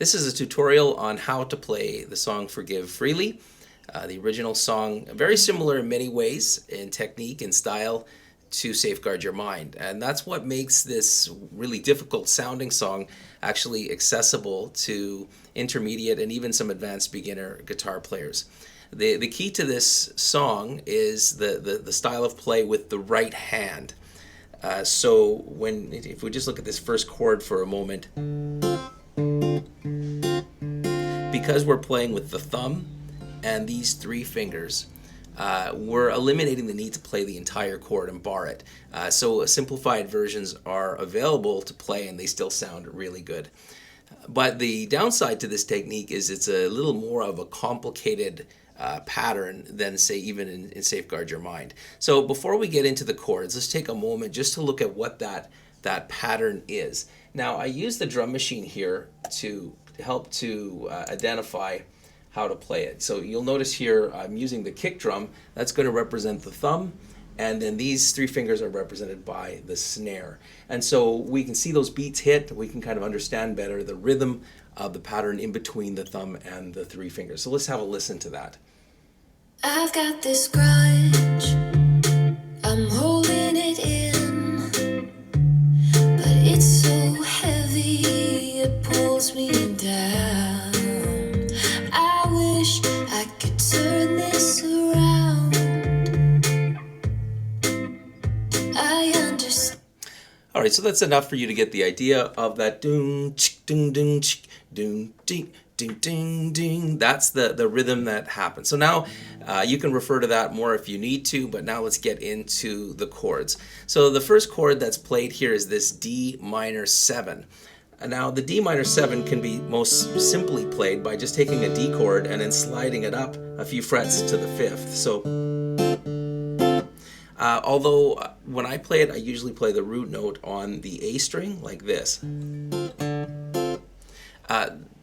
This is a tutorial on how to play the song Forgive Freely. The original song, very similar in many ways in technique and style to Safeguard Your Mind. And that's what makes this really difficult sounding song actually accessible to intermediate and even some advanced beginner guitar players. The key to this song is the style of play with the right hand. So if we just look at this first chord for a moment, because we're playing with the thumb and these three fingers, we're eliminating the need to play the entire chord and bar it. So simplified versions are available to play and they still sound really good. But the downside to this technique is it's a little more of a complicated pattern than, say, even in Safeguard Your Mind. So before we get into the chords, let's take a moment just to look at what that pattern is. Now, I use the drum machine here to help to identify how to play it. So you'll notice here I'm using the kick drum. That's going to represent the thumb, and then these three fingers are represented by the snare. And so we can see those beats hit. We can kind of understand better the rhythm of the pattern in between the thumb and the three fingers. So let's have a listen to that. I've got this grudge, I'm holding it in, but it's so heavy, it pulls me down. I wish I could turn this around. I understand. All right, so that's enough for you to get the idea of that doom, chick, doom, doom, chick, doom, ding, ding, ding, ding. That's the rhythm that happens. So now you can refer to that more if you need to, but now let's get into the chords. So the first chord that's played here is this D minor 7. Now the D minor 7 can be most simply played by just taking a D chord and then sliding it up a few frets to the 5th. So although when I play it, I usually play the root note on the A string like this.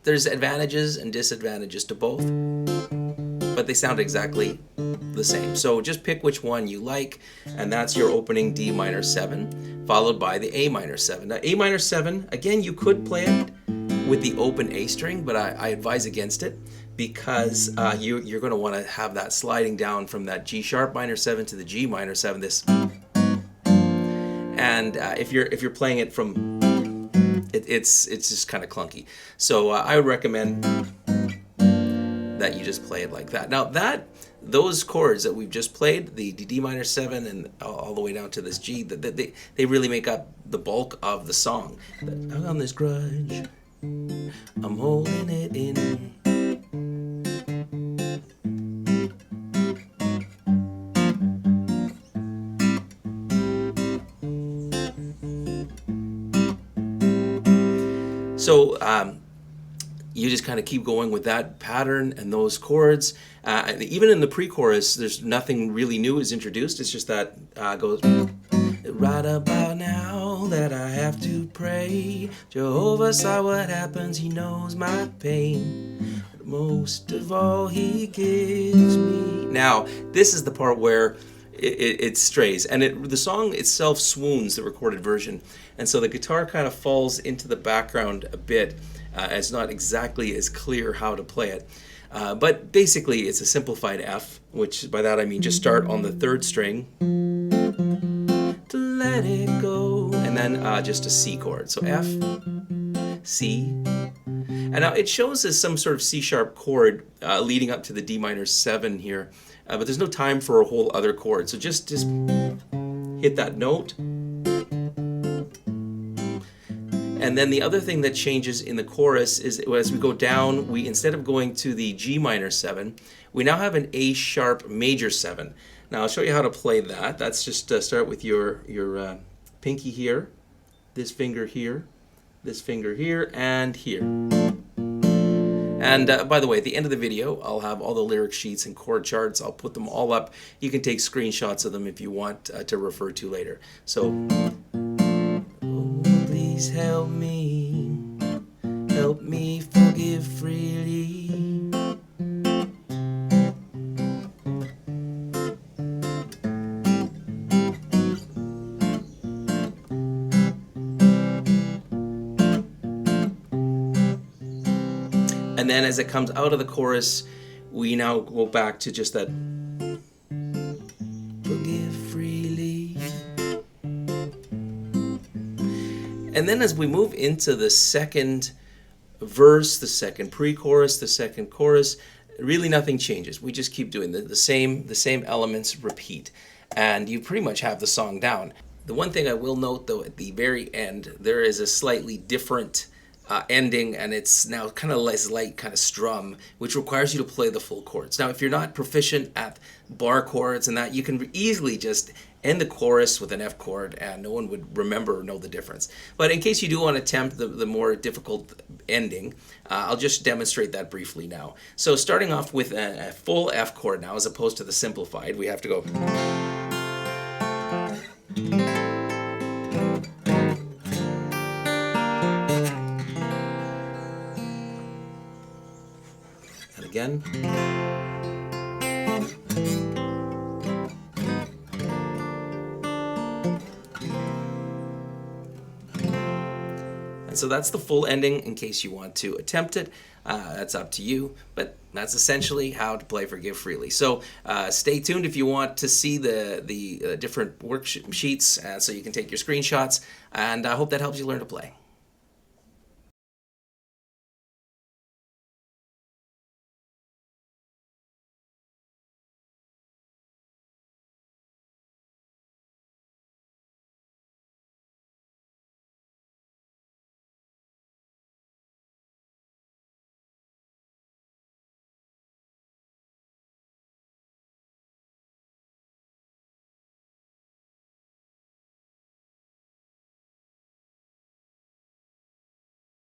There's advantages and disadvantages to both, but they sound exactly the same. So just pick which one you like, and that's your opening D minor 7, followed by the A minor 7. Now A minor 7, again, you could play it with the open A string, but I advise against it because you're going to want to have that sliding down from that G sharp minor 7 to the G minor 7. This, and if you're playing it from it's just kind of clunky. So I would recommend that you just play it like that. Now those chords that we've just played, the D minor 7 and all the way down to this G, they really make up the bulk of the song. I'm on this grudge, I'm holding it in. So you just kind of keep going with that pattern and those chords. Even in the pre-chorus, there's nothing really new is introduced. It's just that goes, right about now that I have to pray. Jehovah saw what happens, he knows my pain. But most of all, he gives me. Now, this is the part where it strays, and the song itself swoons, the recorded version, and so the guitar kind of falls into the background a bit. It's not exactly as clear how to play it, but basically it's a simplified F, which by that I mean just start on the 3rd string to let it go, and then just a C chord. So F, C, and now it shows as some sort of C sharp chord leading up to the D minor 7 here. But there's no time for a whole other chord. So just hit that note. And then the other thing that changes in the chorus is as we go down, instead of going to the G minor 7, we now have an A sharp major 7. Now I'll show you how to play that. That's just start with your pinky here, this finger here, and here. And by the way, at the end of the video, I'll have all the lyric sheets and chord charts. I'll put them all up. You can take screenshots of them if you want to refer to later. So, oh, please help me forgive freely. And then as it comes out of the chorus, we now go back to just that forgive freely. And then as we move into the second verse, the second pre-chorus, the second chorus, really nothing changes. We just keep doing the same elements repeat, and you pretty much have the song down. The one thing I will note though, at the very end, there is a slightly different ending, and it's now kind of less light kind of strum, which requires you to play the full chords. Now, if you're not proficient at bar chords and that, you can easily just end the chorus with an F chord and no one would remember or know the difference. But in case you do want to attempt the more difficult ending, I'll just demonstrate that briefly now. So starting off with a full F chord now, as opposed to the simplified, we have to go. And again. And so that's the full ending in case you want to attempt it. That's up to you, but that's essentially how to play Forgive Freely. So stay tuned if you want to see the different worksheets so you can take your screenshots, and I hope that helps you learn to play.